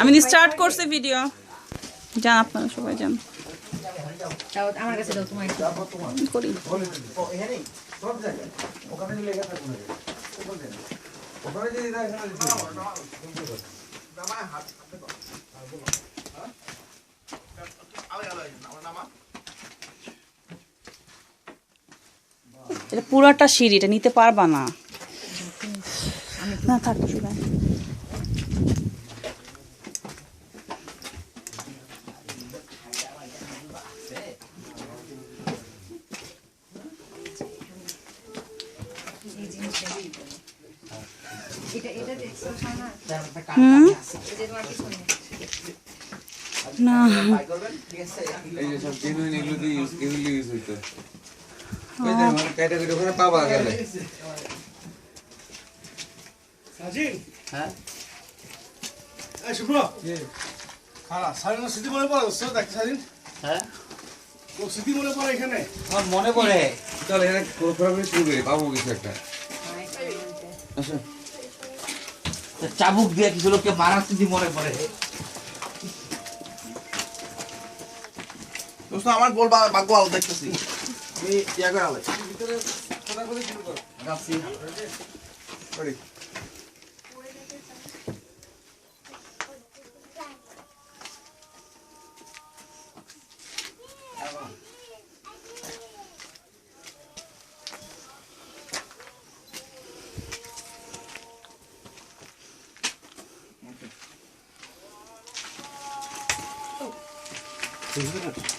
আমি স্টার্ট করছি ভিডিও, জান আপনারা সবাই জান। আমার কাছে দাও তোমার করি এটা পুরাটা সিঁড়ি, এটা নিতে পারবা না। না থাকতো শুধু না মনে পড়ে চল এখানে শুরু করি, পাবো কিছু একটা। চাবুক দিয়ে কিছু লোককে মারার স্মৃতি মনে পড়ে। আমার গোল ভাগ্য আলো দেখতেছি আমি ইয়া করে আলাই গাছি বুঝতে পারছি।